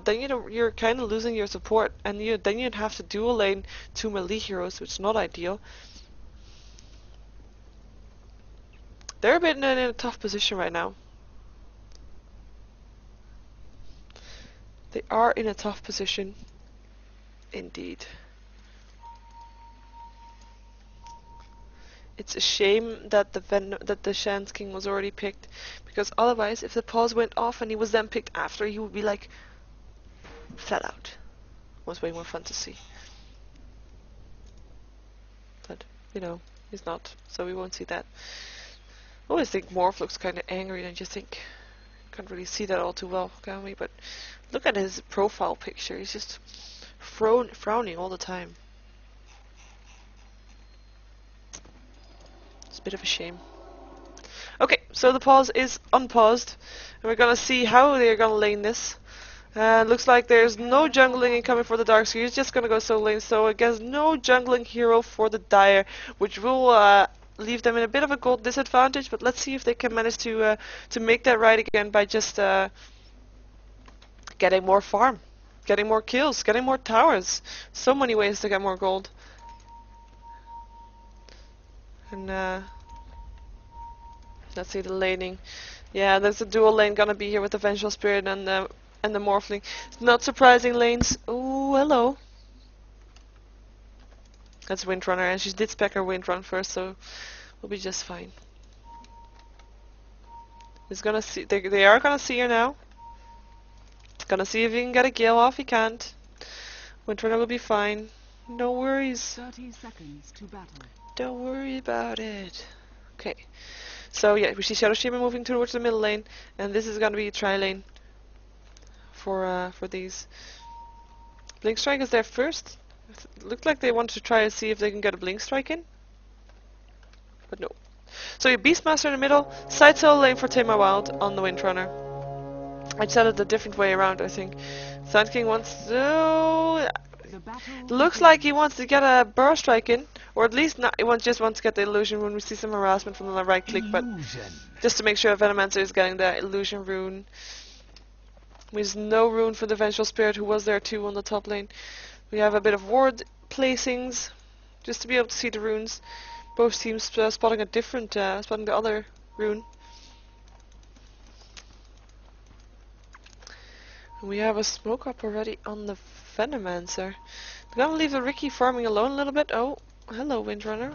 but then you're kind of losing your support, and then you'd have to dual lane 2 melee heroes, which is not ideal. They're a bit in a tough position right now. They are in a tough position, indeed. It's a shame that the Shan's King was already picked, because otherwise, if the pause went off and he was then picked after, he would be like flat out. It was way more fun to see. But you know, he's not, so we won't see that. I always think Morph looks kind of angry, and you think can't really see that all too well, can we? But look at his profile picture. He's just frowning all the time. It's a bit of a shame. Okay, so the pause is unpaused, and we're gonna see how they're gonna lane this. Looks like there's no jungling incoming for the Dark, so he's just gonna go solo lane. So I guess no jungling hero for the Dire, which will leave them in a bit of a gold disadvantage. But let's see if they can manage to make that right again by just getting more farm, getting more kills, getting more towers. So many ways to get more gold. And let's see the laning. Yeah, there's a dual lane gonna be here with the Vengeful Spirit and the Morphling. Not surprising lanes. Ooh, hello. That's Windrunner, and she did spec her Windrun first, so we'll be just fine. He's gonna see. They are gonna see her now. Gonna see if he can get a Gale off. He can't. Windrunner will be fine. No worries. 30 seconds to battle. Don't worry about it. Okay. So yeah, we see Shadow Shaman moving towards the middle lane, and this is gonna be a tri lane for these. Blink Strike is there first. It looked like they want to try and see if they can get a Blink Strike in, but no. So your Beastmaster in the middle, side solo lane for Tamar Wild on the Windrunner. I said it a different way around, I think. Sand King wants to... looks like he wants to get a Burrow Strike in, or at least not. He just wants to get the illusion when we see some harassment from the right click, but just to make sure Venomancer is getting the illusion rune. There's no rune for the Vengeful Spirit, who was there too on the top lane. We have a bit of ward placings, just to be able to see the runes. Both teams spotting a different, spotting the other rune. And we have a smoke up already on the Venomancer. They're gonna leave the Ricky farming alone a little bit. Oh, hello Windrunner.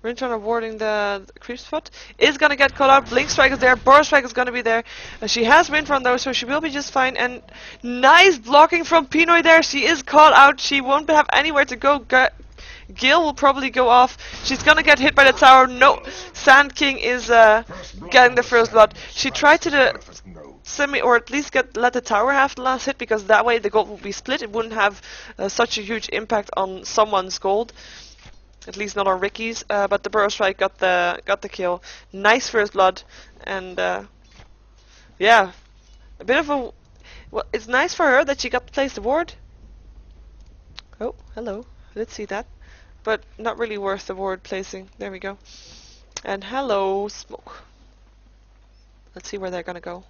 Windrunner warding the creep spot. Is gonna get caught out. Blink Strike is there. Burrow Strike is gonna be there. She has Windrun though, so she will be just fine. And nice blocking from Pinoy there. She is caught out. She won't have anywhere to go. Gale will probably go off. She's gonna get hit by the tower. No, Sand King is getting the first blood. She tried to or at least let the tower have the last hit, because that way the gold would be split. It wouldn't have such a huge impact on someone's gold. At least not on Ricky's, but the Burrow Strike got the kill. Nice first blood, and yeah, a bit of a. Well, it's nice for her that she got to place the ward. Oh, hello. Let's see that, but not really worth the ward placing. There we go. And hello, smoke. Let's see where they're gonna go.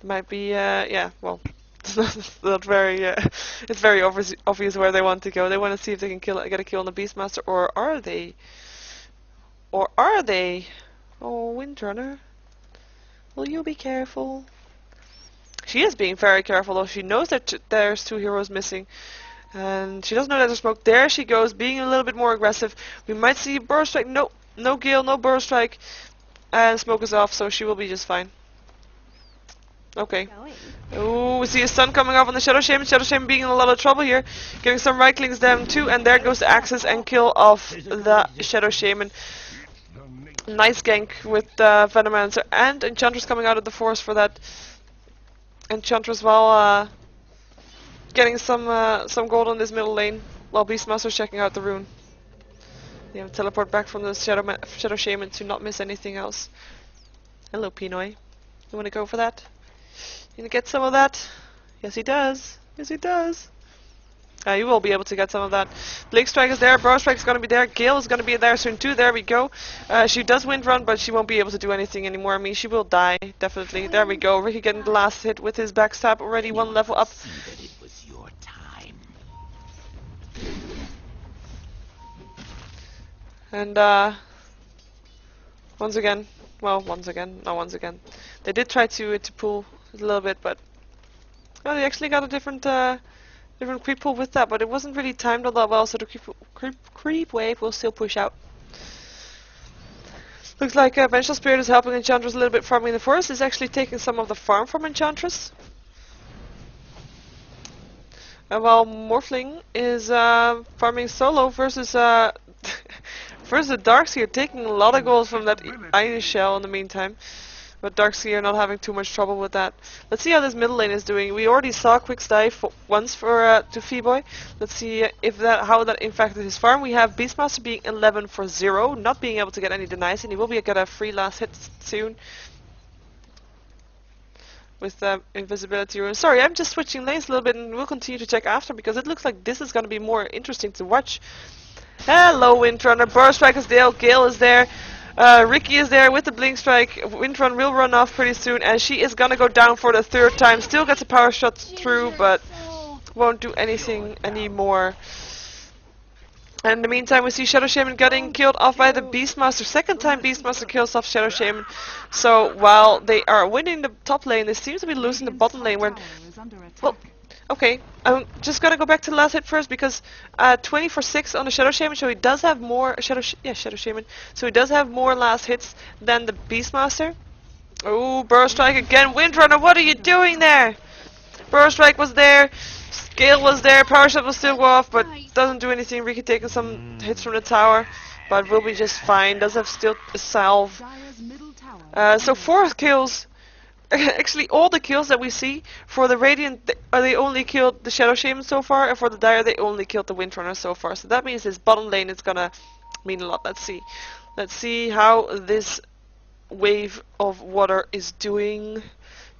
It might be yeah. Well. It's not very. It's very obvious where they want to go. They want to see if they can get a kill on the Beastmaster, or are they? Or are they? Oh, Windrunner, will you be careful? She is being very careful, though. She knows that there's 2 heroes missing, and she doesn't know that there's smoke. There she goes, being a little bit more aggressive. We might see Burrow Strike. No, no Gale, no Burrow Strike, and smoke is off, so she will be just fine. Okay. Oh, we see a stun coming off on the Shadow Shaman. Shadow Shaman being in a lot of trouble here. Getting some right clicks down too, and there goes the Axis and kill off the Shadow Shaman. Nice gank with Venomancer and Enchantress coming out of the forest for that. Enchantress while getting some gold on this middle lane, while Beastmaster's checking out the rune. Yeah, teleport back from the Shadow Shaman to not miss anything else. Hello Pinoy. You wanna go for that? You gonna get some of that? Yes, he does. Yes, he does. You will be able to get some of that. Blink Strike is there, Burrow Strike is going to be there, Gale is going to be there soon too, there we go. She does wind run, but she won't be able to do anything anymore. I mean, she will die, definitely. There we go, Ricky getting the last hit with his backstab, already one level up. And once again, they did try to pull a little bit, but well, they actually got a different creep pull with that, but it wasn't really timed all that well, so the creep wave will still push out. Looks like Vengeful Spirit is helping Enchantress a little bit farming in the forest. Is actually taking some of the farm from Enchantress. While Morphling is farming solo versus versus Darkseer, taking a lot of goals from that Iron Shell in the meantime. But Darkseer not having too much trouble with that. Let's see how this middle lane is doing. We already saw Quick's dive once for to Feeboy. Let's see if how that impacted his farm. We have Beastmaster being 11 for 0, not being able to get any denies, and he will get a free last hit soon with invisibility rune. Sorry, I'm just switching lanes a little bit, and we'll continue to check after because it looks like this is going to be more interesting to watch. Hello, Windrunner. Burrow Strike is there. Gale is there. Ricky is there with the Blink Strike. Windrun will run off pretty soon, and she is gonna go down for the 3rd time. Still gets a power shot through, but won't do anything anymore. And in the meantime, we see Shadow Shaman getting killed off by the Beastmaster. 2nd time Beastmaster kills off Shadow Shaman. So while they are winning the top lane, they seem to be losing the bottom lane. When, well, okay, I'm just gonna go back to the last hit first because 20 for 6 on the Shadow Shaman, so he does have more Shadow Shaman. So he does have more last hits than the Beastmaster. Oh, Burrow Strike again, Windrunner, what are you doing there? Burrow Strike was there, Gale was there, Power Shot will still go off, but doesn't do anything. Ricky taking some hits from the tower, but will be just fine. Does have still a salve. So 4 kills. Actually, all the kills that we see for the Radiant, they only killed the Shadow Shaman so far, and for the Dire, they only killed the Windrunner so far. So that means this bottom lane is gonna mean a lot. Let's see. Let's see how this wave of water is doing.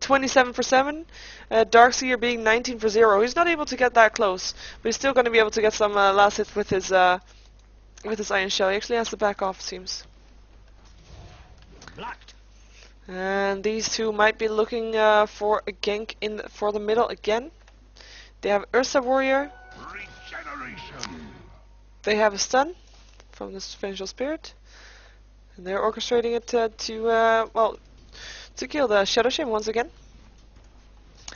27 for 7. Darkseer being 19 for 0. He's not able to get that close, but he's still gonna be able to get some last hits with his Iron Shell. He actually has to back off, it seems. And these two might be looking for a gank for the middle again. They have Ursa Warrior. They have a stun from this Vengeful Spirit. And they're orchestrating it to kill the Shadow Shaman once again.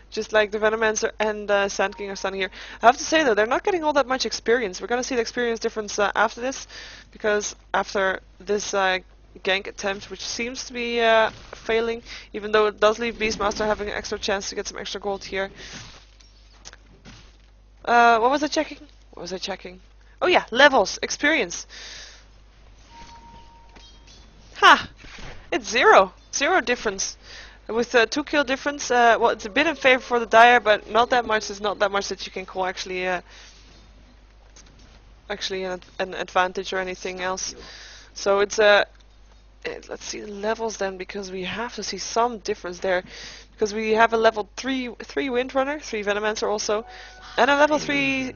Just like the Venomancer and Sand King are stunning here. I have to say though, they're not getting all that much experience. We're gonna see the experience difference after this, because after this gank attempt, which seems to be failing, even though it does leave Beastmaster having an extra chance to get some extra gold here. What was I checking? Oh yeah, levels, experience. Ha! It's 0 difference. With 2 kill difference, well, it's a bit in favor for the Dire, but not that much. There's not that much that you can call actually an advantage or anything else. So it's let's see the levels then, because we have to see some difference there. Because we have a level 3 Windrunner, 3 Venomancer also, and a level 3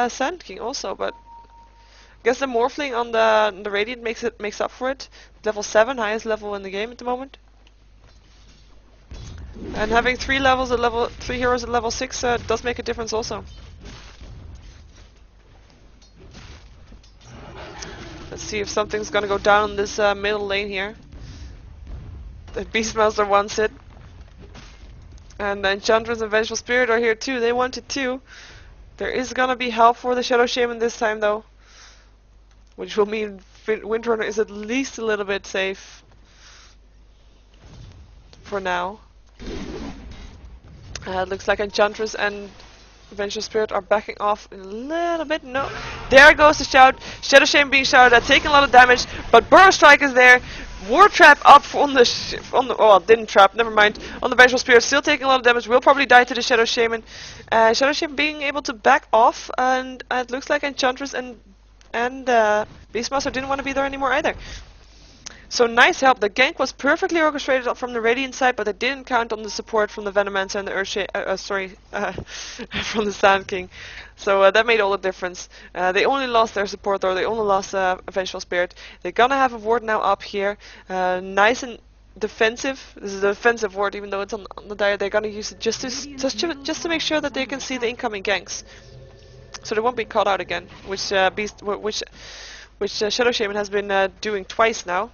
Sand King also, but I guess the Morphling on the Radiant makes up for it. Level 7, highest level in the game at the moment. And having 3 heroes at level 6 does make a difference also. Let's see if something's gonna go down in this middle lane here. The Beastmaster wants it. And Enchantress and Vengeful Spirit are here too. They want it too. There is gonna be help for the Shadow Shaman this time though, which will mean Windrunner is at least a little bit safe for now. It looks like Enchantress and Vengeful Spirit are backing off a little bit. No, there goes the shout. Shadow Shaman being shouted at, taking a lot of damage, but Burrow Strike is there. War Trap up on the oh, didn't trap, never mind. On the Vengeful Spirit, still taking a lot of damage, will probably die to the Shadow Shaman. Shadow Shaman being able to back off, and it looks like Enchantress and Beastmaster didn't want to be there anymore either. So nice help. The gank was perfectly orchestrated from the Radiant side, but they didn't count on the support from the Venomancer and the from the Sand King. So that made all the difference. They only lost their support, or they only lost Vengeful Spirit. They're gonna have a ward now up here. Nice and defensive. This is a defensive ward, even though it's on the Dire. They're gonna use it just to make sure that they can see the incoming ganks, so they won't be caught out again. Which Shadow Shaman has been doing twice now.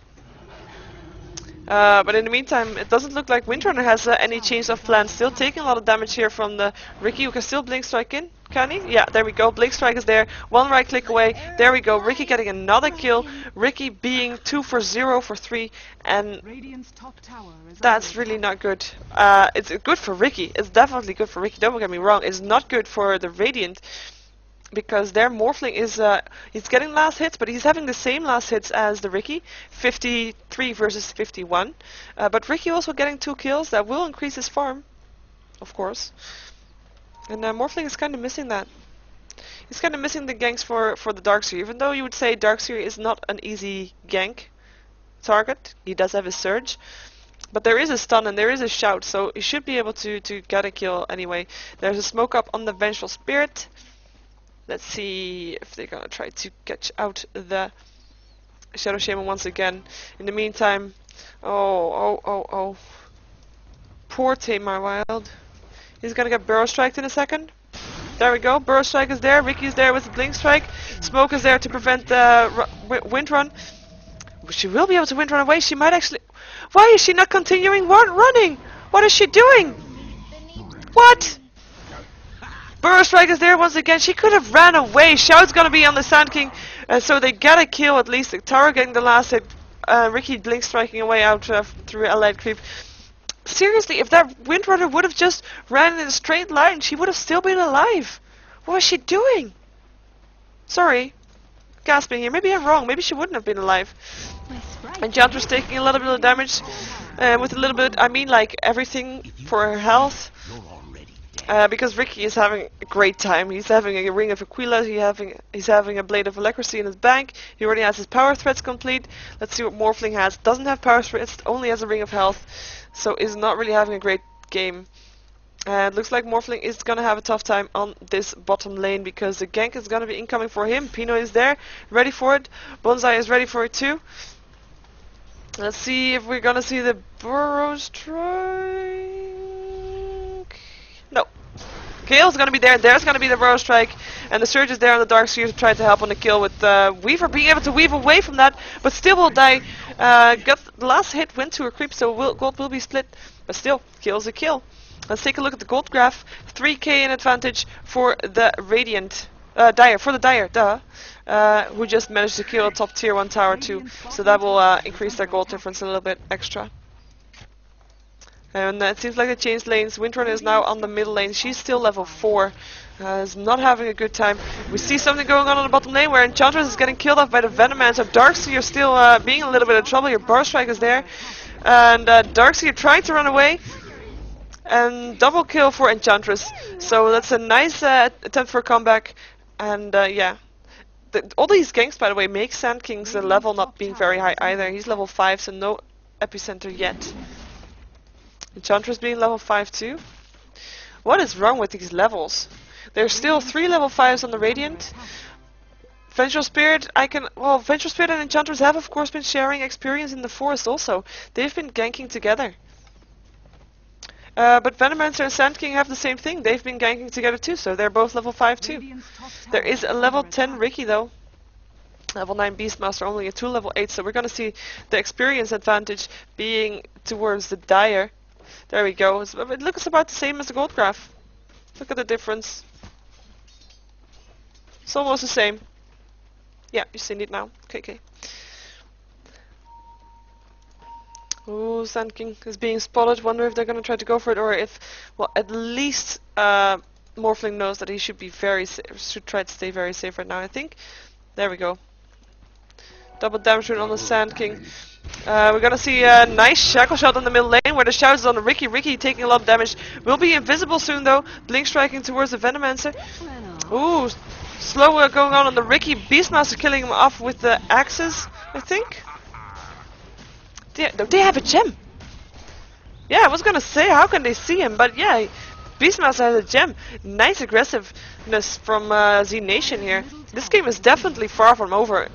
But in the meantime, it doesn't look like Windrunner has any change of plans. Still taking a lot of damage here from the Ricky, who can still Blink Strike in. Can he? Yeah, there we go. Blink Strike is there. One right click away. There we go. Ricky getting another kill. Ricky being 2 for 0 for 3. And that's really not good. It's good for Ricky. It's definitely good for Ricky. Don't get me wrong. It's not good for the Radiant, because their Morphling is he's getting last hits, but he's having the same last hits as the Ricky, 53 versus 51. But Ricky also getting 2 kills. That will increase his farm, of course. And Morphling is kind of missing that. He's kind of missing the ganks for the Darkseer, even though you would say Darkseer is not an easy gank target. He does have his Surge, but there is a stun and there is a shout, so he should be able to get a kill anyway. There's a smoke up on the Vengeful Spirit. Let's see if they're gonna try to catch out the Shadow Shaman once again. In the meantime, oh. Poor Tamar Wild. He's gonna get Burrow Striked in a second. There we go, Burrow Strike is there, Ricky's there with the Blink Strike. Smoke is there to prevent the Wind Run. She will be able to Wind Run away, she might actually... Why is she not continuing running? What is she doing? What? Burrow Strike is there once again. She could have ran away. Shout's gonna be on the Sand King, so they get a kill at least. Tara getting the last hit. Ricky Blink striking away out through allied creep. Seriously, if that Windrunner would have just ran in a straight line, she would have still been alive. What was she doing? Sorry, gasping here. Maybe I'm wrong. Maybe she wouldn't have been alive. Enchantress taking a little bit of damage. With a little bit, I mean like everything for her health. Because Ricky is having a great time. He's having a Ring of Aquila, he's having a Blade of Alacrity in his bank. He already has his power threats complete. Let's see what Morphling has. Doesn't have power threats, only has a Ring of Health, so is not really having a great game. And looks like Morphling is gonna have a tough time on this bottom lane, because the gank is gonna be incoming for him. Pino is there, ready for it. Bonsai is ready for it too. Let's see if we're gonna see the Burrow Strike. No. Gale's gonna be there, there's gonna be the Burrow Strike, and the Surge is there on the Darkseer to try to help on the kill, with Weaver being able to weave away from that, but still will die. Got the last hit went to her creep, so gold will be split, but still, kill's a kill. Let's take a look at the gold graph. 3k in advantage for the Radiant, Dire, who just managed to kill a top tier 1 tower too, so that will increase their gold difference a little bit extra. And it seems like they changed lanes. Windrunner is now on the middle lane. She's still level 4. Is not having a good time. We see something going on the bottom lane where Enchantress is getting killed off by the Venomancer. Darkseer still being a little bit of trouble. Your Burrow Strike is there. And Darkseer trying to run away. And double kill for Enchantress. So that's a nice attempt for a comeback. And yeah. All these ganks, by the way, make Sand King's level not being very high either. He's level 5, so no epicenter yet. Enchantress being level 5 too. What is wrong with these levels? There's still 3 level 5s on the Radiant. Vengeful Spirit, Vengeful Spirit and Enchantress have of course been sharing experience in the forest also. They've been ganking together. But Venomancer and Sand King have the same thing. They've been ganking together too, so they're both level 5 too. There is a level 10 Ricky though. Level 9 Beastmaster, only a 2 level 8, so we're gonna see the experience advantage being towards the Dire. There we go. It looks about the same as the gold graph. Look at the difference. It's almost the same. Yeah, you've seen it now. Okay. Ooh, Sand King is being spotted. Wonder if they're gonna try to go for it, or if, well, at least Morphling knows that he should be very safe. Should try to stay very safe right now, I think. There we go. Double damage rune on the Sand King. We're gonna see a nice shackle shot on the middle lane where the shout is on the Ricky. Ricky taking a lot of damage. Will be invisible soon though. Blink striking towards the Venomancer. Ooh, slow going on the Ricky. Beastmaster killing him off with the axes, I think. They have a gem! Yeah, I was gonna say, how can they see him? But yeah, Beastmaster has a gem. Nice aggressiveness from zNation here. This game is definitely far from over.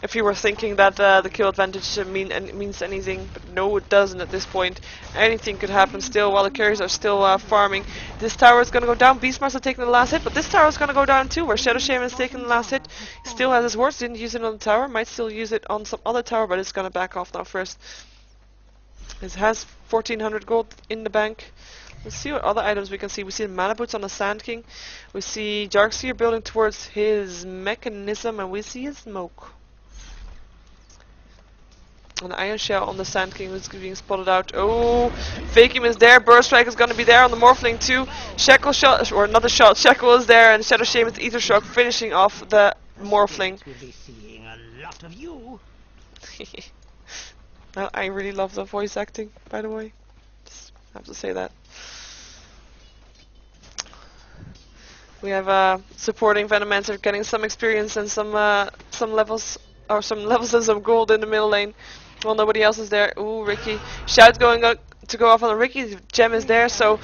If you were thinking that the kill advantage means anything, but no, it doesn't at this point. Anything could happen still while the carriers are still farming. This tower is gonna go down. Beastmaster taking the last hit, but this tower is gonna go down too, where Shadow Shaman is taking the last hit. Still has his wards, didn't use it on the tower, might still use it on some other tower, but it's gonna back off now first. It has 1400 gold in the bank. Let's see what other items we can see. We see the mana boots on the Sand King. We see Darkseer building towards his mechanism, and we see his smoke. An Iron Shell on the Sand King is being spotted out. Oh, Vacuum is there. Burst Strike is going to be there on the Morphling too. Shackle shot, or another shot. Shackle is there, and Shadow Shaman's Ether Shock finishing off the Morphling. Well, I really love the voice acting, by the way. Just have to say that. We have supporting Venomancer getting some experience and some levels, or some levels and some gold in the middle lane. Well, nobody else is there. Ooh, Ricky. Shout going to go off on the Ricky. Gem is there, so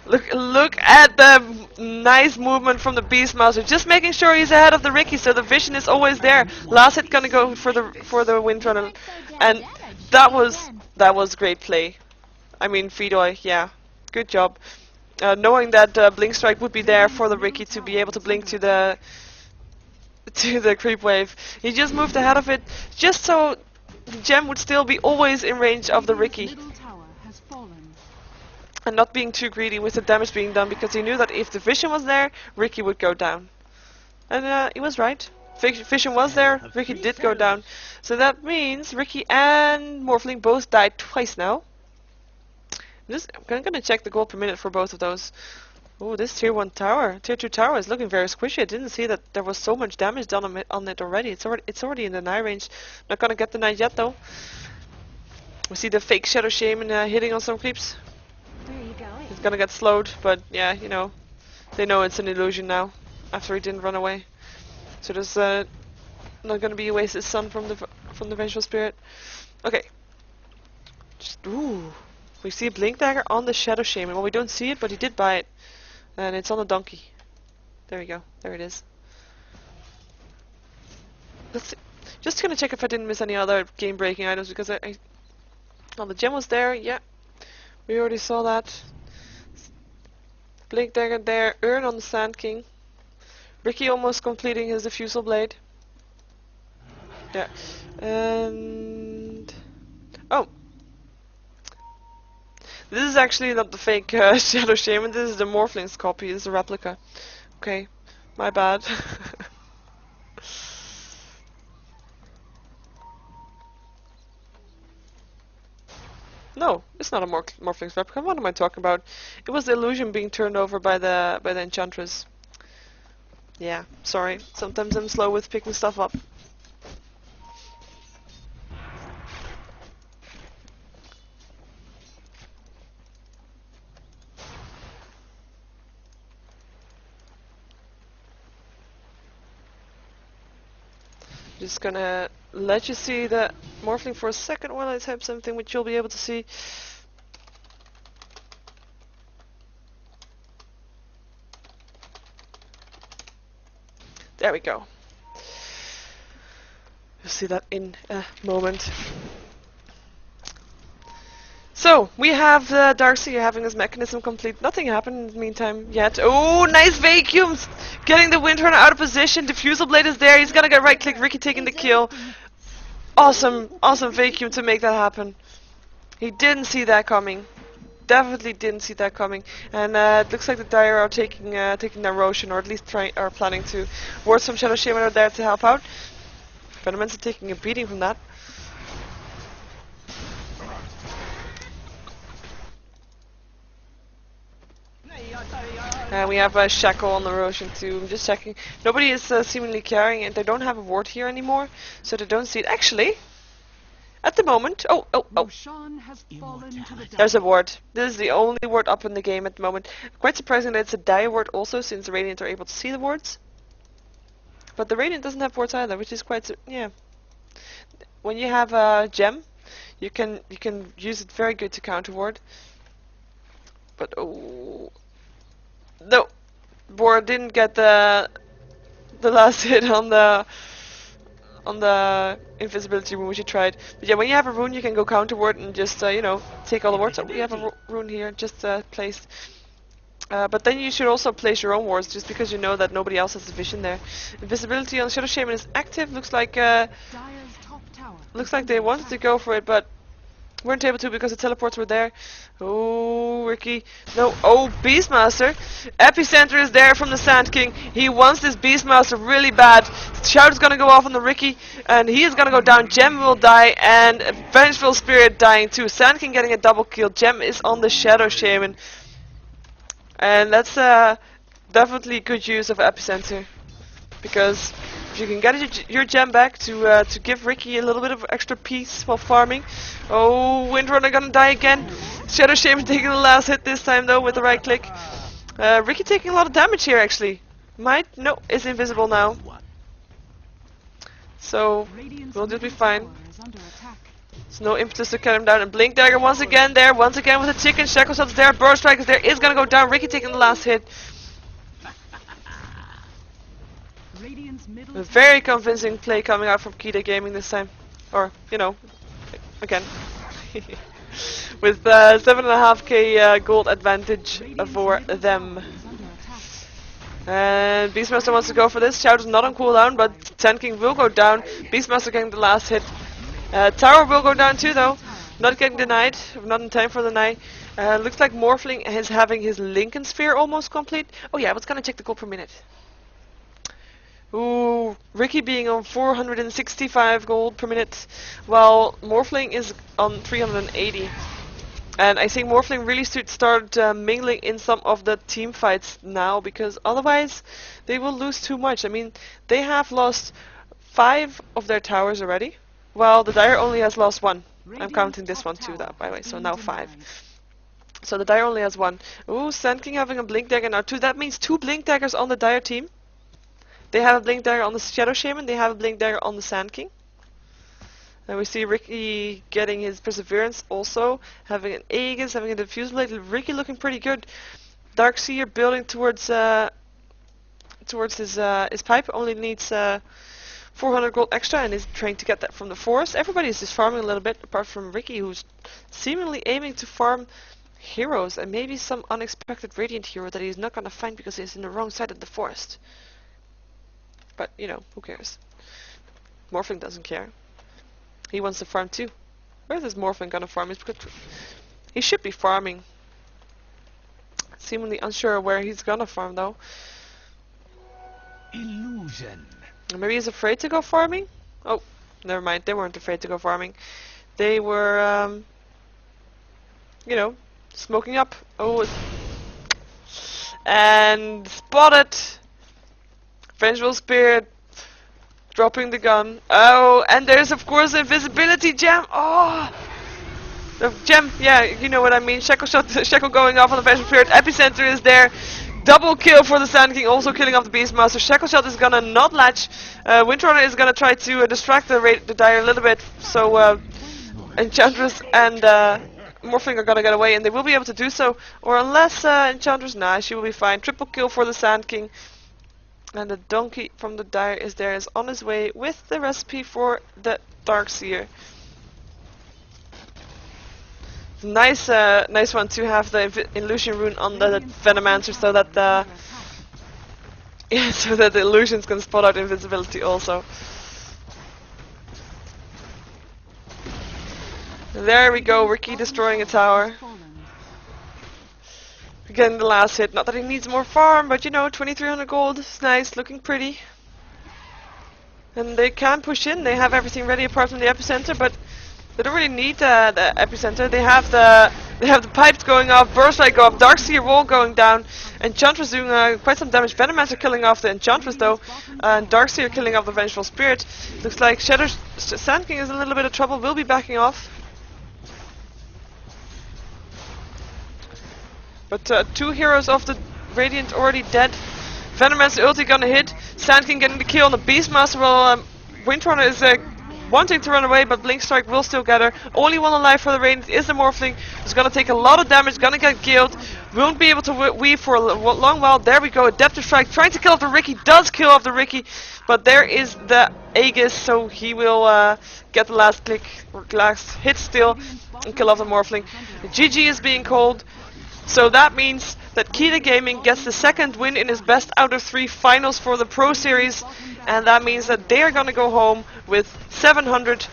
look at the nice movement from the Beastmaster. Just making sure he's ahead of the Ricky, so the vision is always there. Last hit gonna go for the Windrunner, and that was great play. I mean, Fidoy, yeah, good job. Knowing that Blink Strike would be there for the Ricky to be able to blink to the creep wave. He just moved ahead of it, just so the gem would still be always in range of the Ricky. And not being too greedy with the damage being done, because he knew that if the vision was there, Ricky would go down. And he was right. Vision was there, Ricky did go down. So that means Ricky and Morphling both died twice now. I'm gonna check the gold per minute for both of those. Oh, this tier 1 tower, tier 2 tower is looking very squishy. I didn't see that there was so much damage done on it already. It's already in the Knight range. Not gonna get the Knight yet though. We see the fake Shadow Shaman hitting on some creeps. He's gonna get slowed, but yeah, you know, they know it's an illusion now after he didn't run away. So there's not gonna be a wasted sun from the Vengeful Spirit. Okay. Ooh, we see a Blink Dagger on the Shadow Shaman. Well, we don't see it, but he did buy it. And it's on a donkey. There we go. There it is. Let's see. Just gonna check if I didn't miss any other game-breaking items, because oh, the gem was there. Yeah, we already saw that. Blink Dagger there. Urn on the Sand King. Ricky almost completing his Diffusal Blade. Yeah. And oh, this is actually not the fake Shadow Shaman, this is the Morphling's copy, this is a replica. Okay, my bad. No, it's not a Morphling's replica, what am I talking about? It was the illusion being turned over by the Enchantress. Yeah, sorry, sometimes I'm slow with picking stuff up. Just gonna let you see the Morphling for a second while I type something which you'll be able to see. There we go. You'll see that in a moment. So, we have Darkseer having his mechanism complete. Nothing happened in the meantime yet. Oh, nice vacuums! Getting the Windrunner out of position. Diffusal Blade is there. He's gonna get right click. Ricky taking the kill. Awesome, awesome vacuum to make that happen. He didn't see that coming. Definitely didn't see that coming. And it looks like the Dire are taking their Roshan, or at least are planning to. Wards from Shadow Shaman are there to help out. Venomancer taking a beating from that. We have a Shackle on the Roshan too. I'm just checking. Nobody is seemingly carrying it. They don't have a ward here anymore, so they don't see it. Actually, at the moment, oh. There's a ward. This is the only ward up in the game at the moment. Quite surprising that it's a Dire ward also, since the Radiant are able to see the wards. But the Radiant doesn't have wards either, which is quite yeah. when you have a gem, you can use it very good to counter ward. But oh no, Boar didn't get the last hit on the invisibility rune which you tried. But yeah, when you have a rune, you can go counter ward and just you know, take all the wards. Oh, we have a rune here just placed. But then you should also place your own wards, just because you know that nobody else has the vision there. Invisibility on Shadow Shaman is active. Looks like they wanted to go for it, but weren't able to because the teleports were there. Oh, Ricky. No. Oh, Beastmaster. Epicenter is there from the Sand King. He wants this Beastmaster really bad. Shout is gonna go off on the Ricky, and he is gonna go down. Gem will die, and Vengeful Spirit dying too. Sand King getting a double kill. Gem is on the Shadow Shaman. And that's definitely good use of Epicenter, because if you can get your gem back to give Ricky a little bit of extra peace while farming. Oh, Windrunner gonna die again. Shadow Shaman taking the last hit this time though with the right click. Ricky taking a lot of damage here actually. No, is invisible now. So we'll just be fine. There's no impetus to cut him down. And Blink Dagger once again there. Once again with a chicken. Shackle Shot's there. Burst Strike is there. Is gonna go down. Ricky taking the last hit. A very convincing play coming out from Keita Gaming this time. Or, you know, again. With 7.5k gold advantage for them. And Beastmaster wants to go for this. Shout is not on cooldown, but Sand King will go down. Beastmaster getting the last hit. Tower will go down too though. Not getting denied. Not in time for the night. Looks like Morphling is having his Lincoln Sphere almost complete. Oh yeah, I was gonna check the gold per minute. Ooh, Ricky being on 465 gold per minute, while Morphling is on 380. And I think Morphling really should start mingling in some of the team fights now, because otherwise they will lose too much. I mean, they have lost 5 of their towers already, while the Dire only has lost 1. I'm counting this one too, that by the way, so now 5. So the Dire only has 1. Ooh, Sand King having a Blink Dagger now too. That means 2 Blink Daggers on the Dire team. They have a Blink Dagger on the Shadow Shaman, they have a Blink Dagger on the Sand King. And we see Ricky getting his Perseverance also, having an Aegis, having a Diffuse Blade. Ricky looking pretty good. Darkseer building towards his pipe, only needs 400 gold extra and is trying to get that from the forest. Everybody is just farming a little bit, apart from Ricky, who's seemingly aiming to farm heroes, and maybe some unexpected Radiant hero that he's not gonna find because he's in the wrong side of the forest. But, you know, who cares? Morphling doesn't care. He wants to farm too. Where is this Morphling gonna farm? He should be farming. Seemingly unsure where he's gonna farm though. Illusion. Maybe he's afraid to go farming? Oh, never mind. They weren't afraid to go farming. They were, you know, smoking up. Oh, and spotted. Vengeful Spirit dropping the gun. Oh, and there's of course the invisibility gem. Oh, the gem. Yeah, you know what I mean. Shackle Shot, Shackle going off on the Vengeful Spirit. Epicenter is there. Double kill for the Sand King, also killing off the Beastmaster. Shackle Shot is gonna not latch. Windrunner is gonna try to distract the Dire a little bit. So Enchantress and Morphling are gonna get away, and they will be able to do so. Or unless Enchantress, nah, she will be fine. Triple kill for the Sand King. And the donkey from the Dire is on his way with the recipe for the Darkseer. Nice, nice one to have the illusion rune on the Venomancer, so that yeah, so that the illusions can spot out invisibility also. There we go, Ricky destroying a tower. Getting the last hit. Not that he needs more farm, but you know, 2300 gold is nice, looking pretty. And they can push in. They have everything ready apart from the epicenter, but they don't really need the epicenter. They have the pipes going off, burst light go off, Darkseer wall going down, Enchantress doing quite some damage. Venomancer killing off the Enchantress though, and Darkseer killing off the Vengeful Spirit. Looks like Sand King is in a little bit of trouble. Will be backing off. But 2 heroes of the Radiant already dead. Venomancer ulti gonna hit. Sand King getting the kill on the Beastmaster, while Windrunner is wanting to run away, but Blink Strike will still get her. Only one alive for the Radiant is the Morphling. He's gonna take a lot of damage, gonna get killed. Won't be able to weave for a long while. There we go, Adaptive Strike trying to kill off the Riki, does kill off the Riki, but there is the Aegis, so he will get the last click, or last hit still, and kill off the Morphling. GG is being called. So that means that Keita Gaming gets the second win in his best out of 3 finals for the Pro Series, and that means that they are gonna go home with $700,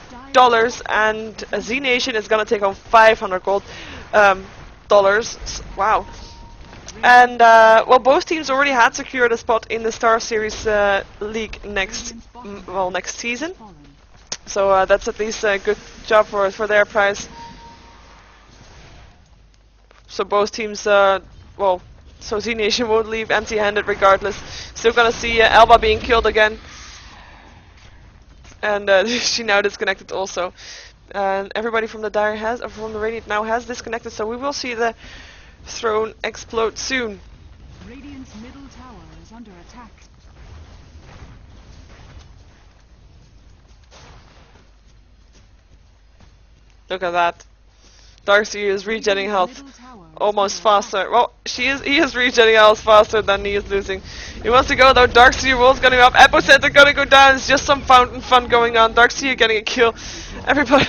and zNation is gonna take home 500 gold dollars. Wow. And well, both teams already had secured a spot in the Star Series League next season. So that's at least a good job for their prize. So both teams, well, so zNation won't leave empty-handed regardless. Still gonna see Alba being killed again. And she now disconnected also. And everybody from the Dire has, or from the Radiant now has disconnected, so we will see the throne explode soon. Radiant's middle tower is under attack. Look at that. Darcy is regenerating health almost faster. Well, he is regenerating health faster than he is losing. He wants to go though. Darkseer Wolf's gonna go up. Epicenter gonna go down. It's just some fountain fun going on. Darkseer getting a kill. Everybody,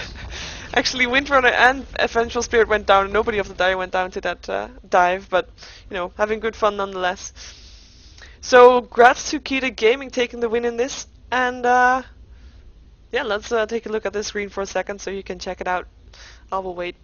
actually, Windrunner and Vengeful Spirit went down. Nobody of the Dire went down to that dive, but you know, having good fun nonetheless. So, grats to Keita Gaming taking the win in this, and yeah, let's take a look at this screen for a second so you can check it out. I will wait.